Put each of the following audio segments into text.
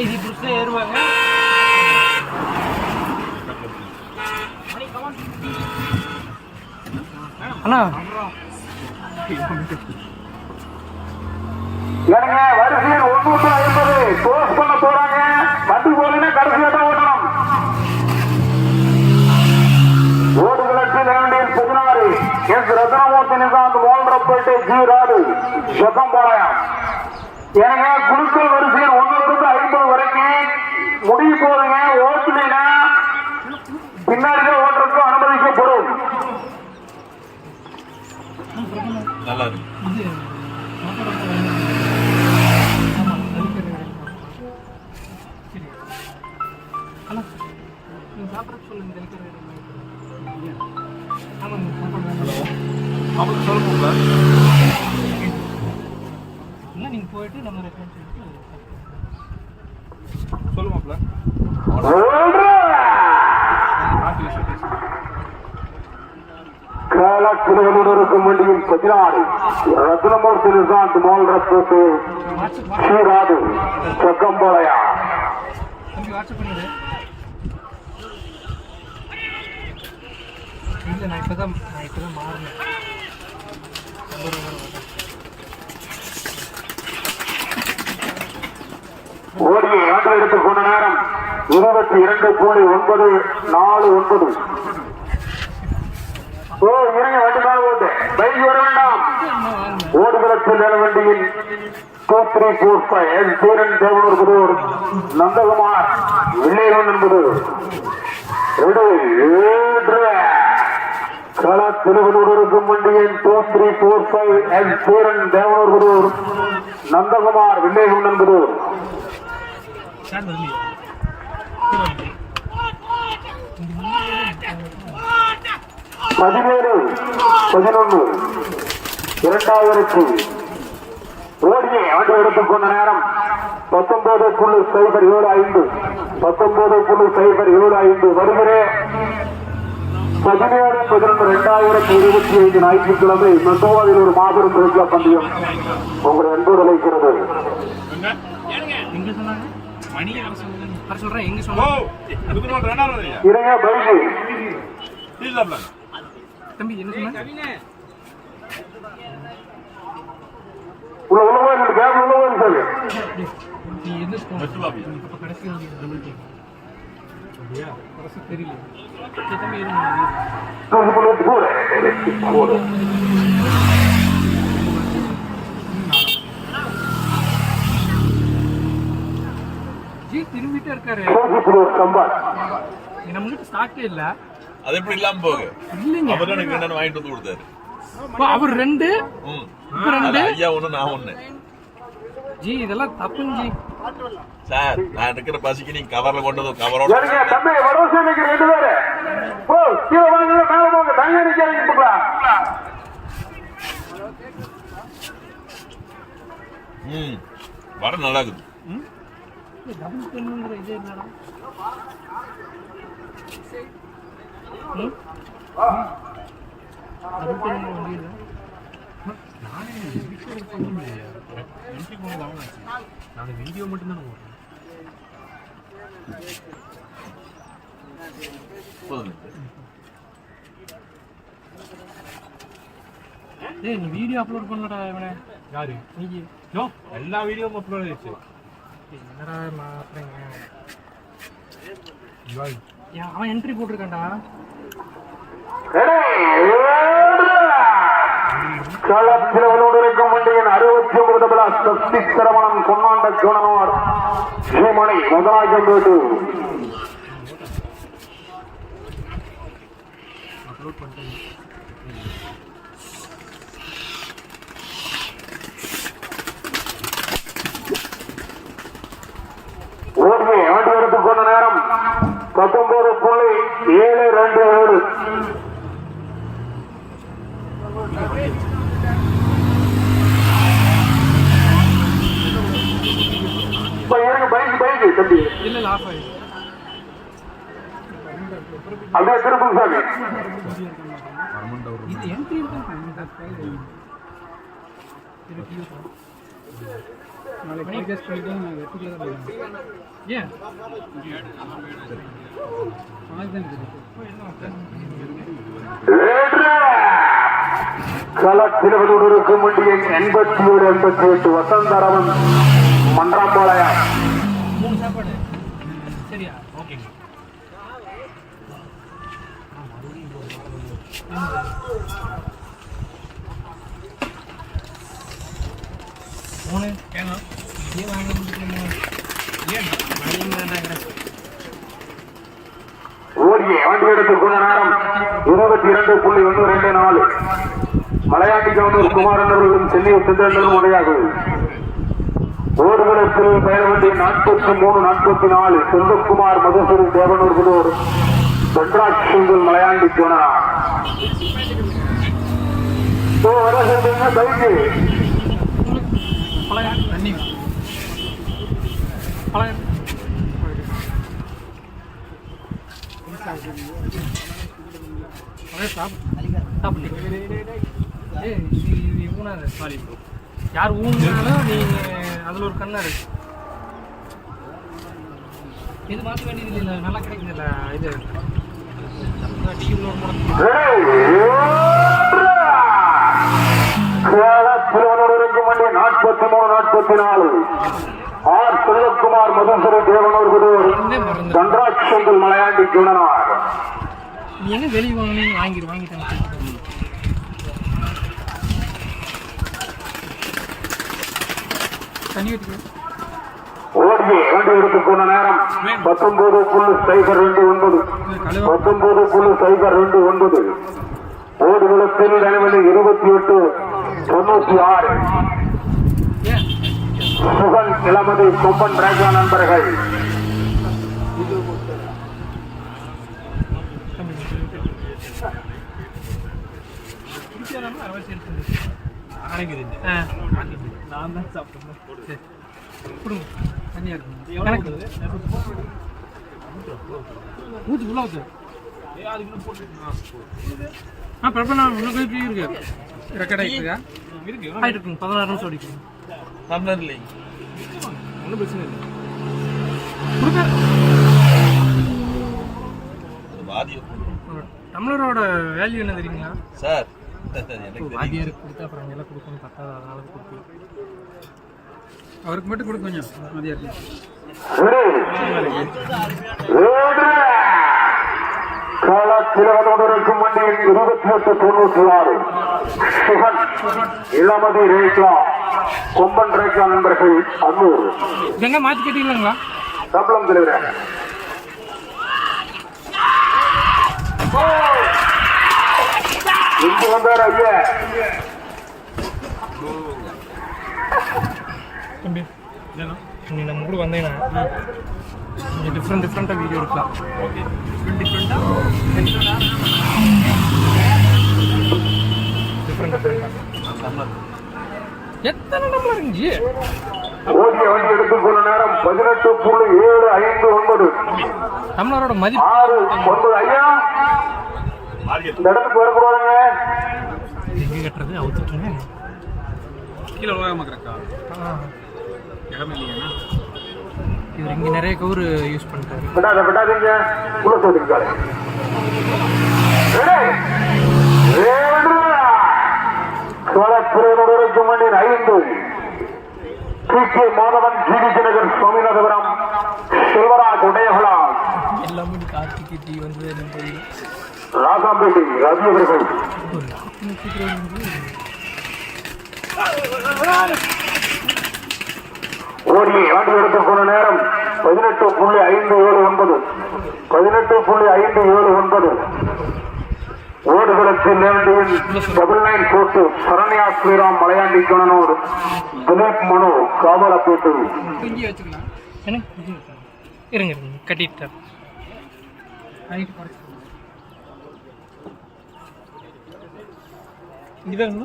இது புதுசா ஏறுவாங்க. அண்ணா ஏனுங்க வரிசையில் 150 க்ளோஸ் பண்ண போறாங்க. வண்டி போலீங்கன்னா கடைசியா தான் ஓட்டணும். ஓடுகளத்தில் 16 S ரத்னமூர்த்தி Nishanth மோல்ரப்பேட்டை G rod Chokkampalayam. ஏனுங்க குழுக்கள் வரிசையில் 150 வரைக்கும் முடிய போதுங்க. ஓட்டுனீங்கன்னா பின்னாடிதான் ஓட்டுறதுக்கு அனுமதிக்கப்படும். நல்லா இருக்கு. நீங்க போயிட்டு நம்ம சொல்லுமாப்ல இருக்கும் வண்டியில் 16 ரத்னமூர்த்தி நிசாந்த் மோல்ரப்பேட்டை ஸ்ரீராது சொக்கம்பாளையா. வாட்ஸ்அப் பண்ணிடு. இல்லை நான் இப்போதான் மாறினேன். ஓடிய ஆட்டோ எடுத்துக் கொண்ட நேரம் 22.949. இறங்க வண்டி மேல ஓட்டு பைக் வர வேண்டாம். ஓடுகளத்தில் நில வண்டியில் 2345 எஸ் தீரன் தேவனூர் புதூர் நந்தகுமார் வில்லையன் என்பது களத்திருவனூர் இருக்கும் வண்டியின் 2345 எஸ் தீரன் தேவனூர் புதூர் நந்தகுமார் வில்லையன் என்பது 17-11 இரண்டாவதற்கு ஓடிய ஆண்டு எடுத்துக் கொண்ட நேரம் 19.075 வருகிறேன். 17-11-2025 ஞாயிற்றுக்கிழமை மெதுவாவில் ஒரு மாபெரும் பிரேக்லா பந்தயம் உங்களை அன்பு அழைக்கிறது. தம்பி என்ன சொன்ன? நீ எந்த கடைசி தெரியல. ஜி திரும்பிட்டே இருக்காரு. நம்மகிட்ட ஸ்டாக்கே இல்ல. அது எப்படி இல்லாம போகு? இல்லைங்க, அவர் எனக்கு என்னன்னு வாங்கிட்டு வந்து கொடுத்தாரு. அவர் 2 ஐயா 1 நான் 1. ஜி இதெல்லாம் தப்புங்க ஜி. சார் நான் இருக்கிற பசிக்கு நீங்க கவர்ல கொண்டு வந்து கவரோட தம்பி வடவசனைக்கு 2 பேரு போ கீழ வாங்க மேல போங்க தங்க நிக்காதீங்க போடா. வர நல்லா இருக்குது. டபுள் பென்ங்கற இதே என்னடா? டபுள் பென் வண்டியில நானே வீடியோ பண்ணல. என்ட்ரி போன வாங்க. நான் வீடியோ மட்டும் தான் போடுறேன். ஏய் நீ வீடியோ அப்லோட் பண்ணலடா இவனே. யாரு? நீ. நோ எல்லா வீடியோவும் அப்லோட் ஆயிடுச்சு. என்னடா மாத்துறீங்க? அவன் என்ட்ரி போட்டிருக்கான்டா. களத்தில் இருக்கும் வண்டியின் 69 சக்தி சரவணன் கொண்டாண்ட கவனமார் ஸ்ரீமணி முதலாஜம் பேட்டு ஓடிய ஆண்டு எடுத்துக் கொண்ட நேரம் 19.727. பைக் தம்பி இல்ல ஆஃப் ஆயிடுச்சு. அப்படியே திருப்பம் சாமி இது என்ட்ரி இருக்கு நாளைக்கு கேஸ் பண்ணிட்டு நான் வெட்டில தான் போறேன் ஏன் களத்திற்கு முண்டிய 87-88 வசந்தரவன் மன்றாம்பாளையம் 3 சாப்பாடு சரியா ஓகேங்க மூணு ஏன்னா ஏன் வாங்க ஏன் ஓடிய வண்டி எடுத்துக்கொண்ட நேரம் 22.124 மலையாட்டி கவுண்டர் குமாரன் அவர்களும் சென்னை சிந்தர்களும் உடையாது ஓடுகளத்தில் பயணவண்டி 43-44 செல்வகுமார் மதுசூரி தேவனூர் புதூர் தன்ராஜ் சிங்கிள் மலையாண்டி சோழனா வர சொல்றீங்க பைக்கு தண்ணி சாரி யார் ஊனாலும் நீங்க அதுல ஒரு கண்ணா இருக்கு இது மாற்ற வேண்டியது இல்லை நல்லா கிடைக்குதுல்ல இது டிவில மணி 43-44 ஆர் செல்வகுமார் மதுசூரி தேவனூர் புதூர் தன்ராஜ் சிங்கிள் மலையாண்டி சோழனார் நீ எங்க வெளியே வாங்கினீங்க வாங்கிட்டேன் தண்ணி ஊற்றிக்க ஓடிய வண்டி எடுத்துக்கொண்ட நேரம் 19.029 19.029 ஓடுகளத்தில் நிலவலி 28-96 சுகன் இளமதி கொம்பன் ராஜா நண்பர்கள் நான் தான் சாப்பிட்டேன் ஊற்றி உள்ள ஊற்று பிரபலம் இன்னும் இருக்கு ரெக்கார்ட் ஆகிட்டு இருக்குங்க 16 நிமிஷம் அடிக்கும் ஒன்றும் பிரச்சனை இல்லை தமிழரோட வேல்யூ என்ன தெரியுங்களா சார் வாதியாருக்கு கொடுத்தா அப்புறம் எல்லாம் கொடுக்கணும் பத்தாது அதனால கொடுக்கணும் அவருக்கு மட்டும் கொடுக்க கொஞ்சம் வாதியாருக்கு களத்திற்கு மண்டியில் 28-96 சுகன் இளமதி ரேகா கொம்பன் ரேகா நண்பர்கள் அன்னூர் எங்க மாற்றி கேட்டீங்களா சம்பளம் தலைவர் இங்கு வந்தார் ஐயா தம்பி நீ நம்ம கூட வந்தேன்னா கொஞ்சம் டிஃப்ரெண்ட்டாக வீடியோ இருக்கலாம் எத்தனை நம்பர் இருந்துச்சு ஓடிய வண்டி எடுத்துக்கொண்ட நேரம் 18.759 தமிழரோட மதிப்பு 6-9 ஐயா இந்த இடத்துக்கு வரக்கூடாதுங்க எங்கே கட்டுறது அவுத்துட்டேன் கீழே உலகமாக கிடக்கா இடமே இல்லையா இவர் இங்கே நிறைய கவுரு யூஸ் பண்ணிட்டாரு விடாதீங்க உள்ள சொல்லிருக்காரு களத்திற்கு மணி 5 கே மாதவன் ஜிடிசி நகர் சுவாமிநாதபுரம் செல்வராஜ் உடையகுலா எல்லாமே கார்த்திகை தீ வந்து ராசாம்பேட்டை ரவி அவர்கள் ஓடிய வண்டி எடுத்துக்கொண்ட நேரம் 18.579 18.579 ஓடுகளத்தில் நேரடியில் 99 போட்டு சரண்யா ஸ்ரீராம் மலையாண்டி கணனோடு திலீப் மனு காவலப்பேட்டு இங்கே வச்சுக்கலாம் என்ன இருங்க கட்டிட்டார் இதான்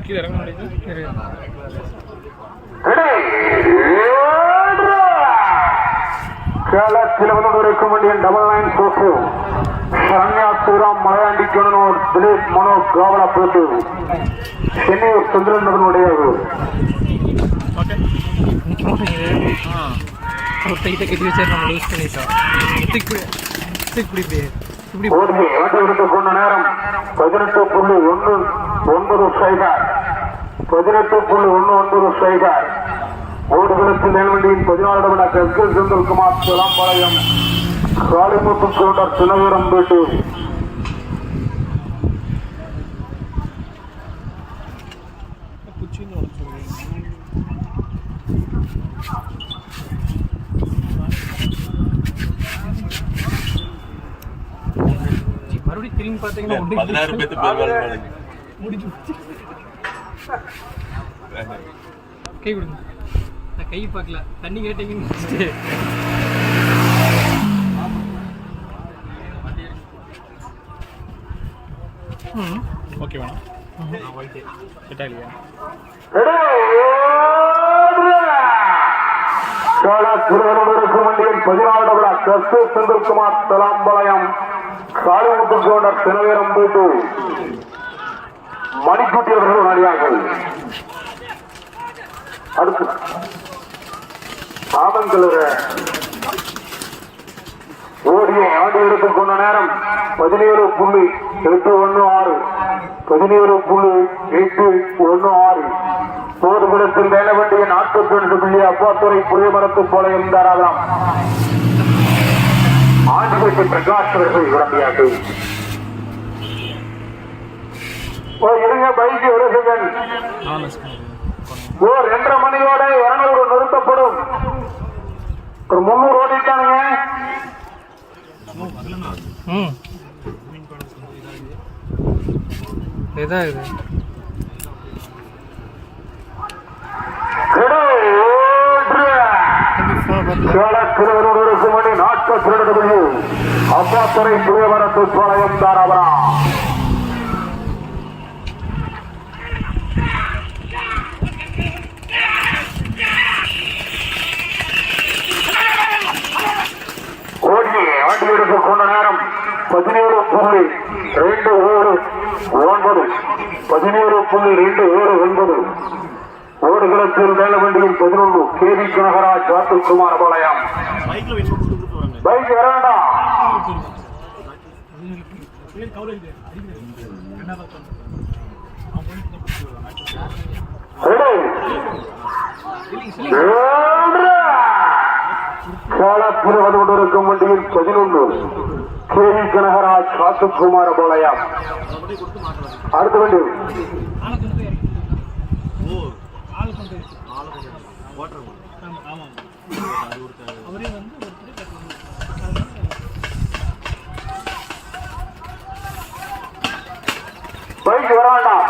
கீழே இறங்க முடியுது கேலத்தில் வந்து இருக்கும் வண்டியின் 99 சரண்யா ஸ்ரீராம் மலையாண்டி கணனூர் திலீப் மனோ காவலப்பேட்டு சென்னையூர் சுந்தரனுடைய கொண்ட நேரம் 18.19 ஓடுகளத்தில் மேல்வண்டியின் 14 செந்தில்குமார் சிலம்பாளையம் காளிமுத்து கவுண்டர் சினவீரம் பேட்டு மறுபடியும் திரும்பி பார்த்தீங்கன்னா 16 பேத்து பேர் முடிச்சு கை கொடுங்க. நான் கை பார்க்கல, தண்ணி கேட்டீங்கன்னு ஓகே வேணாம் இல்லையா வண்டியில் 14 செந்தில்குமார் தலாம்பாளையம் காளிமுத்து கவுண்டர் தினவீரம் போட்டு மணிக்குட்டி அவர்கள் நடிகார்கள். அடுத்து ஆமங்கலூர் ஓடிய ஆண்டு எடுத்துக் கொண்ட நேரம் 17.816 போர்குளத்தில் வேலவண்டிய 42 புள்ளி அப்பாத்துறை புளியமரத்து போலையும் தாராளம் ஆண்டுபேட்டை பிரகாஷ் அவர்கள் விளம்பியாட்டு இருங்க பைக்கு ஒரு செகண்ட் 2:30 மணியோட 200 நிறுத்தப்படும். ஒரு 300 ஓடிட்டானுங்க. இதான் இது மணி 42 அப்பாத்துறை புளியமரத்து பாளையம் தாராபுரம் ஆண்டு எடுத்துக் கொண்ட நேரம் 17.279 ஓடுகளத்தில் வேலவண்டியில் 11 கேவி கனகராஜ் ஜாத்துக்குமார் பாளையம் பைக் வர வேண்டாம். காலத்தில் வந்து கொண்டிருக்கும் வண்டியில் 11 கேவி கனகராஜ் ஜாத்துக்குமார் பாளையம். அடுத்த வண்டி பைக் வர வேண்டாம்.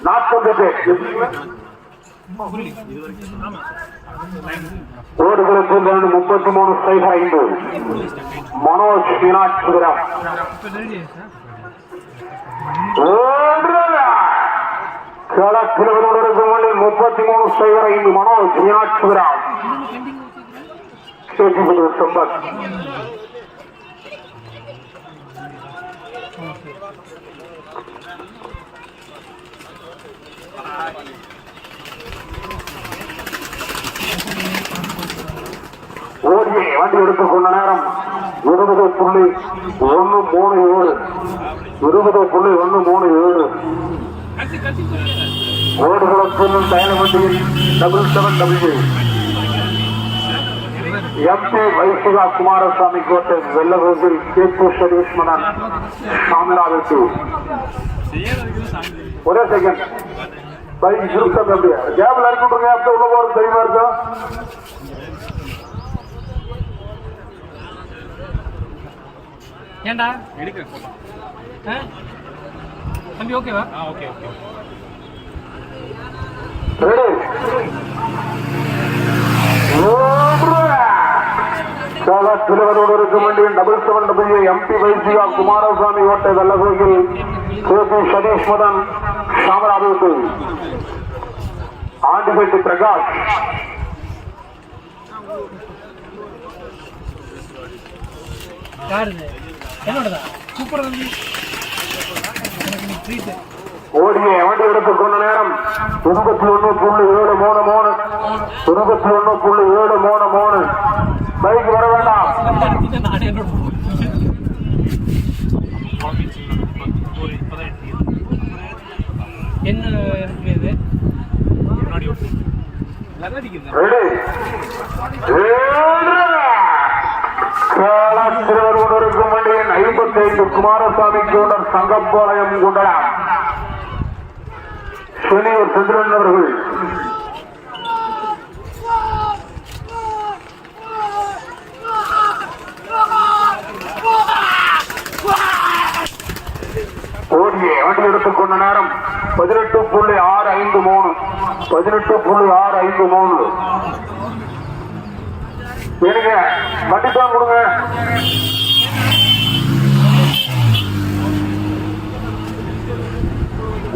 48 ஓடுகளத்தில் 33.5 மனோஜ் மீனாட்சிபுரம் களத்தில் 33.5 மனோஜ் மீனாட்சிபுரம் சம்பத் ஓடிய வண்டி எடுத்துக் கொண்ட நேரம் 20.137 ஓடுகளத்தில் பயண வண்டியில் 77W எம்பி வைசிகா குமாரசாமி கோட்டை வெள்ளகோவில் கேபி சதீஷ்மணன் சாமிராவிற்கு ஒரே செகண்ட் பைக் சுருக்கம் அப்படியே கேபிள் அனுப்பிட்டுருங்க. அப்படி உள்ள போறது தெரியுமா இருக்கும். ஏண்டா எடுக்கிறேன் தம்பி ஓகேவா? ஓகே ஓகே திருவரோடு இருக்கும் வண்டியின் 77W எம்பி வைசிகா குமாரசாமி ஓட்டை வெள்ளகோவில் கேபி சதீஷ் மதன் சாமராவிற்கு ஆண்டிபேட்டி பிரகாஷ் யாருது என்னோடதா சூப்பர் வந்து எனக்கு ட்ரீட் ஓடிய வண்டி எடுத்துக் கொண்ட நேரம் 21.733 21.733 பைக் வர வேண்டாம். நானே என்னோட என்ன இருக்குது முன்னாடி நல்லா அடிக்குது ரெடி திருவருவருக்கும் வண்டியின் 55 குமாரசாமி கவுண்டர் சங்கப்பாளையம் குண்டலாம் சனியூர் சந்திரன் அவர்கள் ஓடிய வண்டி எடுத்துக் கொண்ட நேரம் 18.653 18.653 எனக்கு வண்டி தான் கொடுங்க.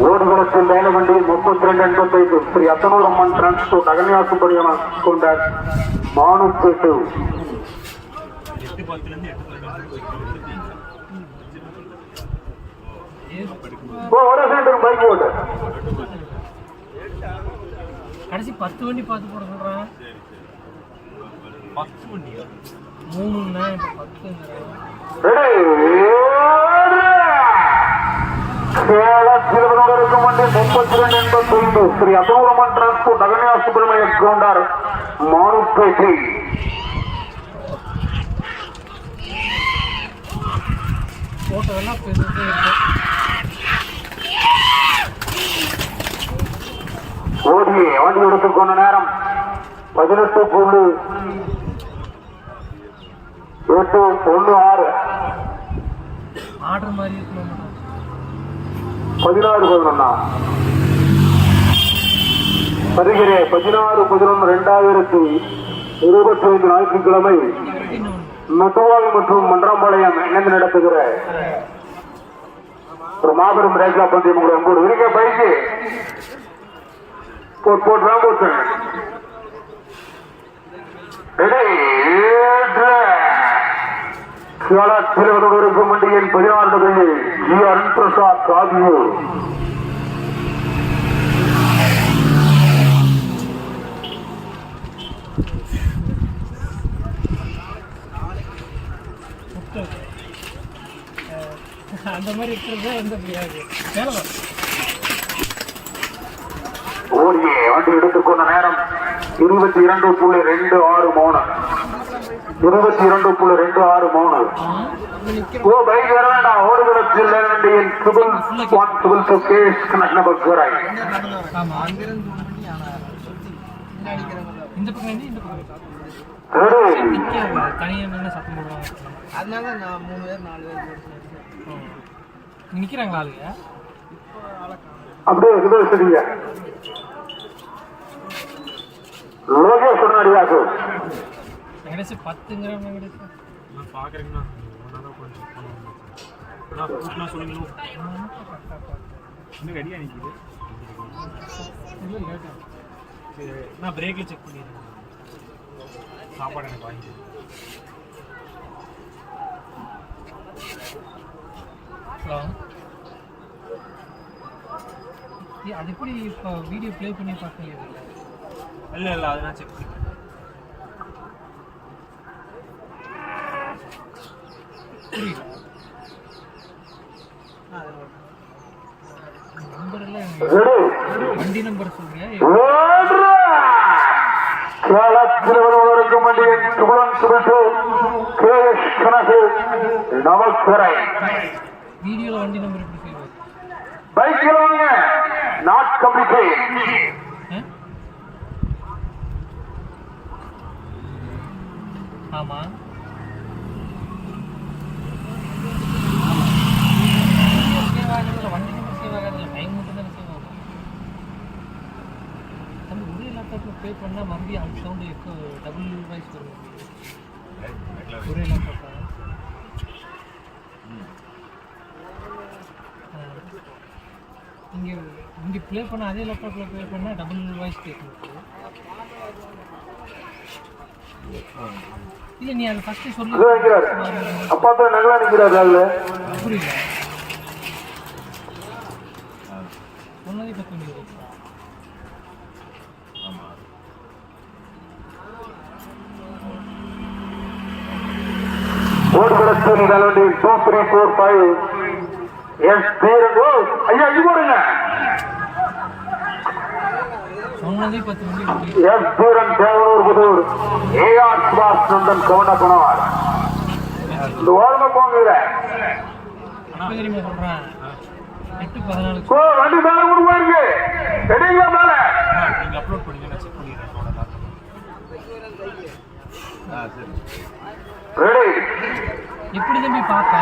ஓடுகளத்தில் வேலை வண்டி 32.85 ஸ்ரீ அத்தனூர் அம்மன் டிரான்ஸ்போர்ட் அகன்யாசுபடியான கொண்ட மானுப்பேட்டு ஒரு சென்டர் பைக் ஓட்டு கடைசி 10 வண்டி பார்த்து போட சொல்றேன். 10 வண்டியா 3ன்னா இப்ப 10 சேலத்திலிருக்கும் வண்டி 32.85 ஸ்ரீ அத்தனூர் அம்மன் டிரான்ஸ்போர்ட் அகன்யாசுபடிய கொண்டார் மானுப்பேட்டை போட்டோவெல்லாம் பெருசு ஓடி வண்டி எடுத்துக் கொண்ட நேரம் 18.816 ஆர்டர் மாதிரி இருக்கணும் 16-11 வருகிற 16-11-2025 ஞாயிற்றுக்கிழமை மெட்டுவால் மற்றும் மன்றாம்பாளையம் இணைந்து நடத்துகிற ஒரு மாபெரும் ரேக்லா பந்தயம் உங்களை அன்போடு இருக்க பைக்கு போட்டு இருக்கும் வண்டியின் 16 ஜி அருண் பிரசாத் ராஜியூர் அந்த மாதிரி இருக்கிறது எந்த முடியாது வேலை ஓடிய வண்டி எடுத்துக்கொண்ட நேரம் 22.263 22.263 ஓ பைக் வர வேண்டாம். ஓடுகளத்தில் வண்டியின் கேஸ் கனெக்ட் நம்பர் கூறாய் இந்த பக்கம் இந்த பக்கம் தனியாக நின்று சத்தம் போடுவாங்க. அதனால நான் 3 பேர் 4 பேர் நிற்கிறாங்களா ஆளுங்க அப்படியே இது சரிங்க. லோகேஸ்வரன் அடியாக்கு வெங்கடேஷ் 10ங்கிற வெங்கடேஷ் நான் பார்க்குறேங்கண்ணா கொஞ்சம் சொல்லுங்களோ இன்னும் ரெடியாக நிற்கிது இல்லை லேட்டாக சரி நான் பிரேக்கில் செக் பண்ணிடுறேன் சாப்பாடு எனக்கு வாங்கி ஹலோ அது எப்படி இப்போ வீடியோ ப்ளே பண்ணி பார்க்க இல்லை இல்லை அது நான் செக் பண்ணிக்கிறேன் புரியல நம்பர் எல்லாம் வண்டி நம்பர் சொல்றேன். வீடியோல வண்டி நம்பர் எப்படி செய்வாங்க? பைக்கில் வாங்க நாட் கம்ப்ளீட். ஆமா வண்டி நம்பர் சேவ் ஆகாதுல்ல, டைம் மட்டும் தானே சேவ் ஆகும். நம்ம ஒரே லேப்டாப்பில் பே பண்ணால் மறுபடியும் அந்த சவுண்டு எக்கோ டபுள் வாய்ஸ் வரும். ஒரே லேப்டாப்பா இங்கே ப்ளே பண்ண அதே லேப்டாப்பில் ப்ளே பண்ணால் டபுள் வாய்ஸ் கேட்கும். இல்லை நீ அதை ஃபஸ்ட்டு சொல்லு. இது வைக்கிறாரு அப்பா தான் நல்லா நிற்கிறார் ராகுல. புரியல சொன்னதே பற்றி ஓடுகளத்தில் நிலவண்டி 2, 3, 4, 5 எஸ் தீரன். ஐயா இது போடுங்க. சொன்னதே 10 வண்டி எஸ் தீரன் தேவனூர் புதூர் ஏஆர் சுபாஷ் நந்தன் கவனப்பனவார். இந்த ஓரமா போங்க. எப்போ தெரியுமா சொல்கிறேன் 8-14 வண்டி மேல கொடுப்பாருங்க. ரெடிங்களா மேல நீங்க அப்லோட் பண்ணீங்க நான் செக் பண்ணிடுறேன். ரெடி எப்படி தம்பி பார்ப்ப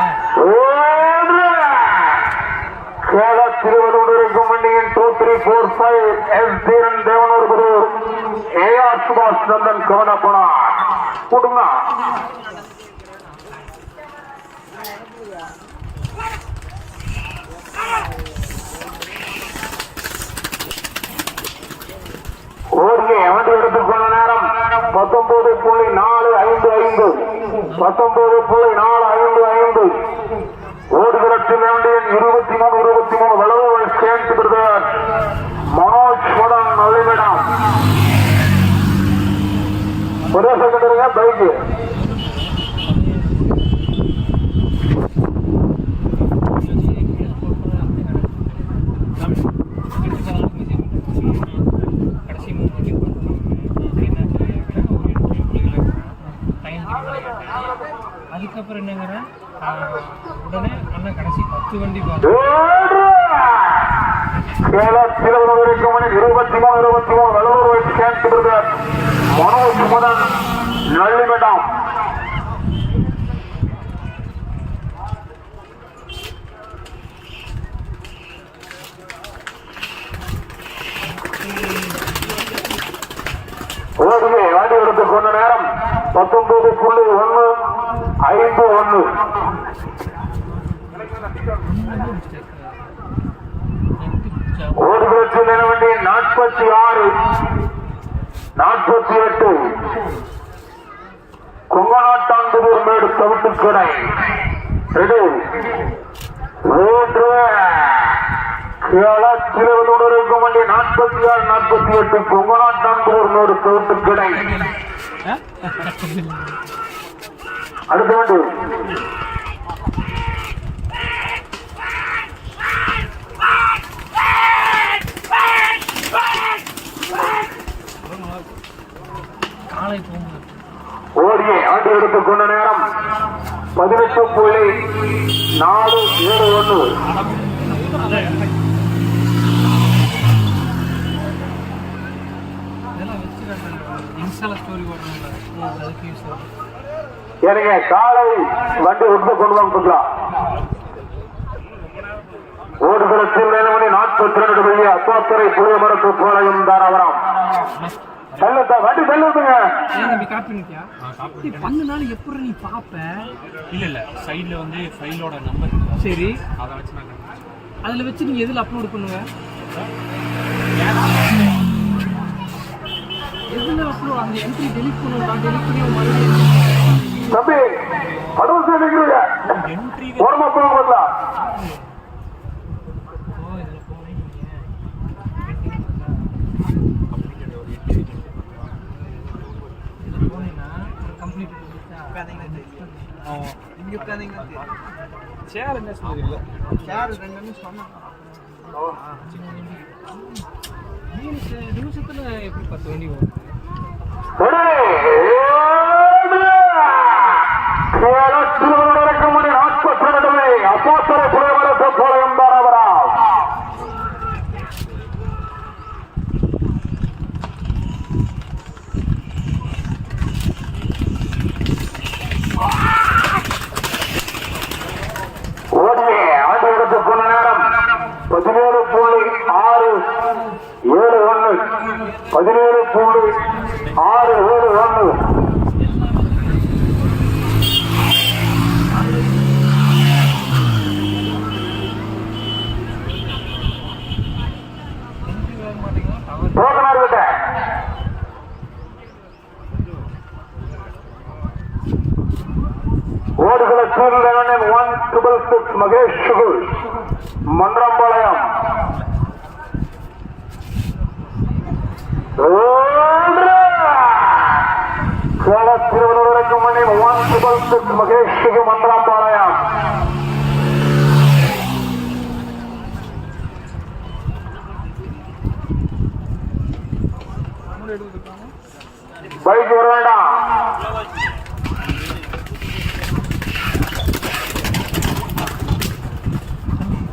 திருவள்ளூர் மண்டியின் 2, 3, 4, 5 எஸ் தீரன் தேவனூர் புதூர் ஏஆர் சுபாஷ் நந்தன் கவனப்பனார். கொடுங்க. ஓடிய வண்டி எடுத்துக்கொண்ட நேரம் 19.455 19.455. ஓடுகளத்தில் வண்டியின் 23 வலது ஸ்கேன் பிரதர் மனோஜ் மோடன் நல்லிடம். ஒரே செகண்டருங்க பைக்கு கடைசி 3 வண்டி அதுக்கப்புறம் என்னங்கிறேன் உடனே அண்ணன் கடைசி 10 வண்டி பார்த்தோம். 23 வலது ஸ்கேன் பிரதர் மனோஜ் மோடன் நல்லிடம். ஓடிய வாடி எடுத்துக் கொண்ட நேரம் 19.151. ஓடுகளத்தில் வண்டி 46 48 கொங்கநாட்டான்புதூர் மேடு தவிட்டுக்கடை. ரெடி 3 திருவள்ளூர் வண்டி 46 48 கொங்கநாட்டான்புதூர் மேடு தவிட்டுக்கடை. அடுத்த வண்டி காலை போகும்போது ஓடிய ஆண்டு எடுத்துக் கொண்ட நேரம் 18.471. இதெல்லாம் வச்சுருக்காங்க இன்ஸ்டால ஸ்டோரி போடுறாங்க அதுக்கு யூஸ் ஆகும். எனக்கு காலை வண்டி விட்டு கொண்டு வந்துக்கலாம். ஓடுகளத்தில் 42 வழி அப்பாத்துறை புதிய மரத்து போலையும் தாராவரம். வண்டி செல்லுங்க. தம்பி காப்பி பண்ணிட்டியா? பண்ணு நாள் எப்படி நீ பார்ப்ப? இல்ல சைடுல வந்து ஃபைலோட நம்பர் சரி அதை வச்சு நான் அதில் வச்சு நீ எதில் அப்லோட் பண்ணுவ? எதில் அப்லோட் அந்த என்ட்ரி டெலிட் பண்ணுவா? டெலிட் பண்ணி மறுபடியும் தம்பி அட்வான்ஸ் நினைக்கிறீங்க என்ட்ரி ஓரமா போகலாம். இதில் போனேன் இதில் போனீங்கன்னா கம்ப்ளீட் இங்கே உட்காந்தீங்க சேர் என்ன சொல்லுது யார் 2 நிமிஷம் சொன்னா நிமிஷத்தில் எப்படி 10 வண்டி வரும்? அப்பாத்துறை புதிய மரத்து போலையும் தாராவரம். ஓடிய ஆண்டு எடுத்துக் கொண்ட நேரம் 17.671 17.671. 166 மகேஷ் சுகுல் மன்றம்பாளையம். திருவனூருக்கு மணி 166 மகேஷ் சுகுல் மன்றம்பாளையம். பைக் வர வேண்டாம்.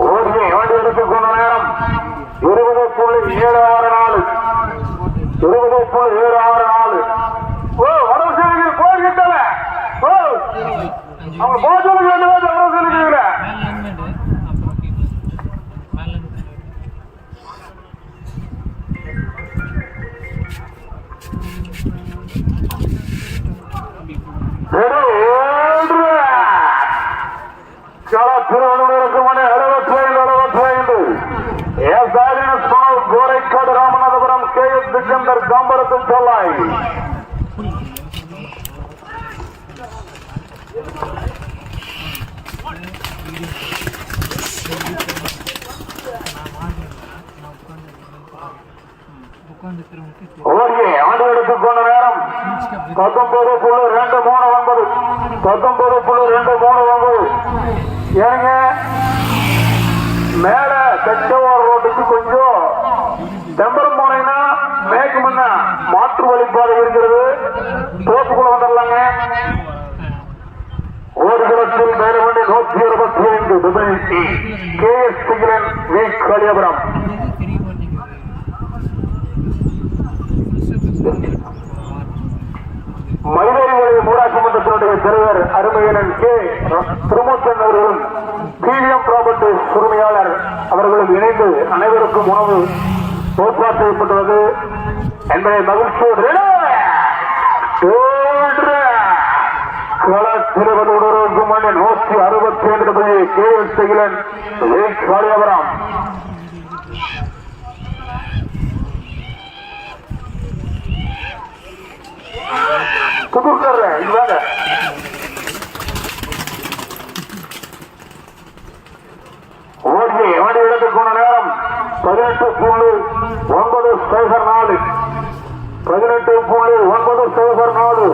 ஓகே, வண்டி எடுத்துக்கொண்ட நேரம் 20.764 20.764. ஓ வடசேரிக்கு போய்கிட்டல. ஓ அவங்க போச்சலுக்கு வேண்டிய வடசேரிக்கு திருவண்ணூருக்கு மணி 75 கோரைக்காடு ராமநாதபுரம் KS சிக்கந்தர் காம்பரத்து சொல்லாய். ஓகே, ஆண்டு எடுத்துக்கொண்ட நேரம் 19.239 19.239. ஏங்க மேல தச்சவார் ரோட்டுக்கு கொஞ்சம் டெம்பரம் போனீங்கன்னா மேற்கு முன்ன மாற்று வழிபாடு இருக்கிறது. தோப்புக்குள்ள வந்துடலாங்க. ஒரு கிலத்தில் மேலவண்டி 125 துபாய் KS சிகிலன் வீக் காளியாபுரம். மயிலேறி ஊராட்சி மன்றத்தினுடைய தலைவர் அருமையனன் K. திருமூர்த்தன் அவர்களும் PVM ப்ராப்பர்ட்டிஸ் உரிமையாளர் அவர்களும் இணைந்து அனைவருக்கும் உணவு ஏற்பாடு செய்யப்பட்டுள்ளது என்பதை மகிழ்ச்சியோடு திருவள்ளூருக்கு மணி 165 KS சிகிலன் வீக் காளியாபுரம். இல்லாத ஓகே, வண்டி எடுத்துக்கொண்ட நேரம் 18.904 18.904.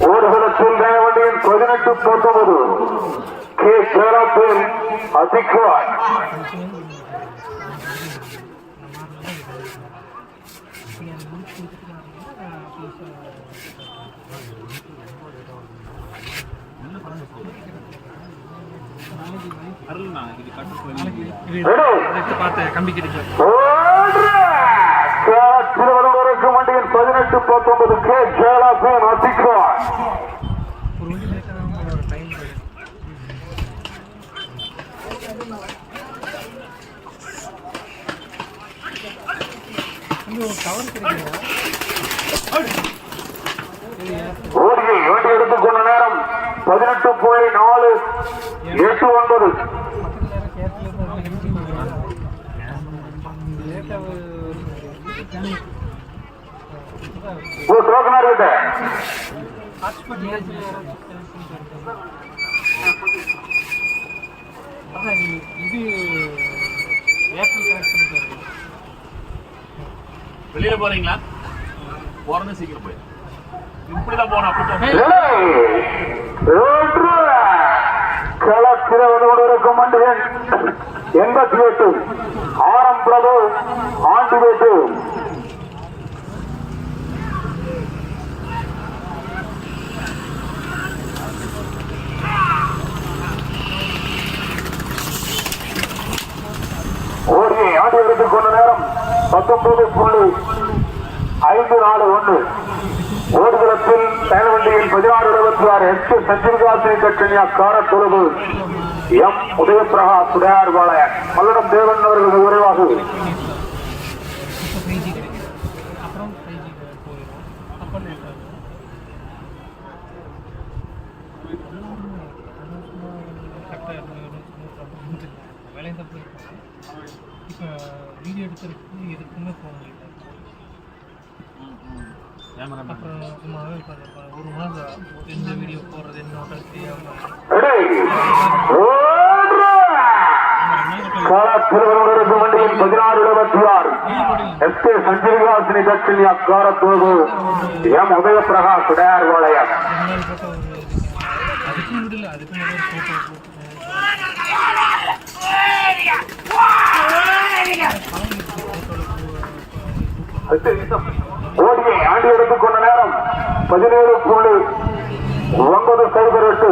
ஓடுகளத்தில் வண்டியின் 18.19 K. சேராப்பேன் அதிகார். திருவனூருக்கு வண்டியின் 18.19 K. சேராப்பேன் அதிகார். ஓடியை வண்டி எடுத்துக்கொண்ட நேரம் 18.489. கிட்ட வெளியில போறீங்களா? போறேன்னு சீக்கிரம் போய் இப்படிதான் போன அப்படி களத்திரவனோடு மண்டியன் 88 ஆரம் பிரபு ஆண்டிவேட்டு. ஓடியை ஆண்டு எடுத்துக் கொண்ட நேரம் 19.541. ஓடுகளத்தில் செயல்வண்டியில் 1626 HK சச்சின்காசி கட்சியா காரத்தொழுவு M. உதயபிரகாஷ் உடையார்பாளையன் மல்லடம் தேவன் அவர்கள் விரைவாக வேலையை தான் போயிருக்காங்க. இப்போ வீடியோ எடுக்கிறதுக்கு எதுக்குமே போக முடியல. அப்புறம் சும்மாவே ஒரு மாதம் எந்த வீடியோ போடுறது என்ன ಸಂಜೀವಿವಾಸಿನಿ ದಕ್ಷಿಣ ಅಕ್ಕಾರತ್ತೋದು ಎಂ ಉದಯ ಪ್ರಕಾಶ್ ಡಯಾರ್ವಾಳಯ அதுக்கும் விடல, அதுக்கும் ஒரு ஃபோட்டோ ஓடியை ஆண்டி எடுத்துக் கொண்ட நேரம் 17.908.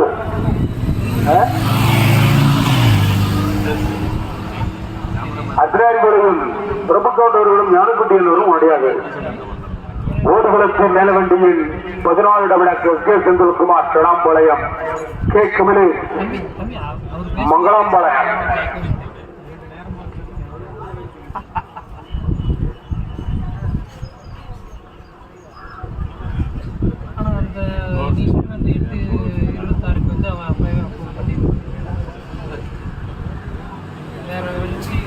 அதிகாரிகளும் பிரபுக்கவுண்டர்களும் ஞானக்குட்டி என்பவரும் ஓடியாக ஓடுகளுக்கு மேலவண்டியில் 14 W K Senthilkumar Sedampalayam, K Kamali Mangalampalayam. ஆனால் அந்த நீ சொன்ன அந்த 8/26 வந்து அவன் அப்போ பண்ணி வேற வச்சு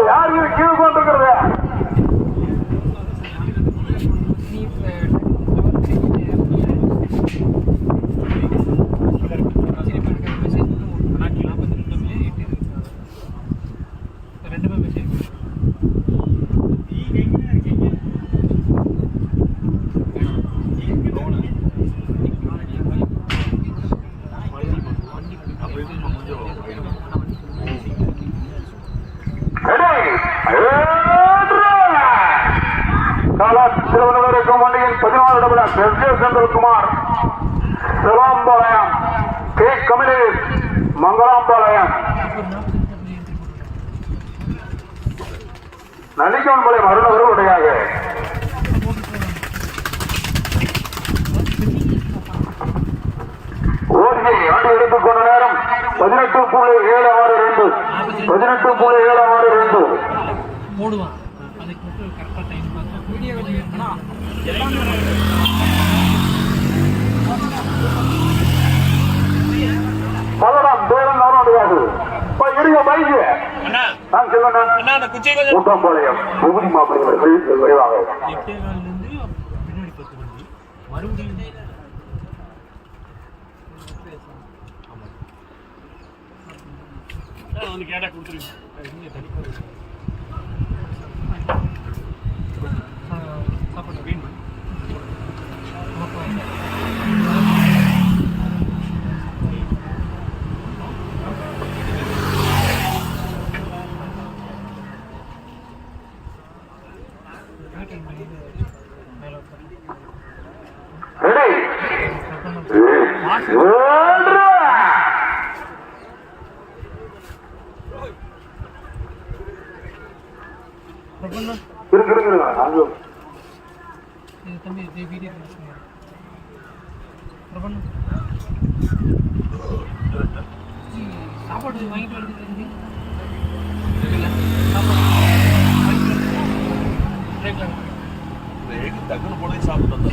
யாரு கீழே கொண்டிருக்கிறது நீ ரெண்டுமே மெசேஜ் திருவனந்தபுரம் வண்டியில் 14 W S K Senthilkumar Selampalayam, K Kamalesh Mangalampalayam, Nalikonpalayam அருணவரும் உடையாக ஓடியை ஆண்டு எடுத்துக் கொண்ட நேரம் 18.762 18.762. போடுவான். அதுக்கு மட்டும் கரெக்டாக டைம் பார்த்தா வீடியோ வெளியிடணும். பல்லடம் தூரம் தானே முடியாது. இருங்க பைக்கு நான் சொல்லுறேன். ஊட்டம்பாளையம் தொகுதி மாப்பிள்ளைகள் விரைவாக 8:15 பின்னாடி 10 வண்டி மறுபடியும் வந்து கேட்டா கொடுத்துருங்க. சாப்பாடு வேணும். தம்பி வீடியோ சாப்பாடு வாங்கிட்டு வருது. டக்குன்னு போனே சாப்பிட்டு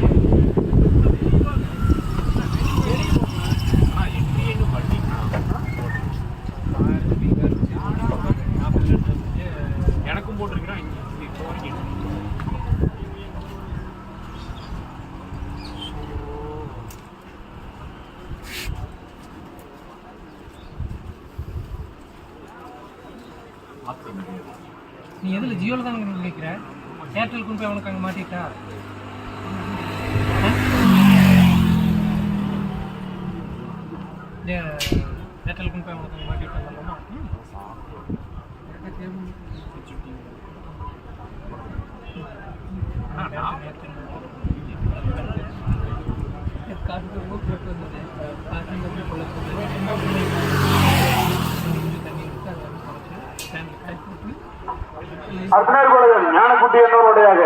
எனக்கும் போட்டிருக்கிறேன். நீ எதில் ஜியோவில் தான் நினைக்கிற? ஏர்டெல் கொண்டு போய் அவனுக்கு அங்கே மாட்டிட்டா? ஏர்டெல் கொண்டு போய் அவனுக்கு அங்கே மாட்டிட்டாங்கம்மா. ஞானக்குட்டி என்பவருடையாக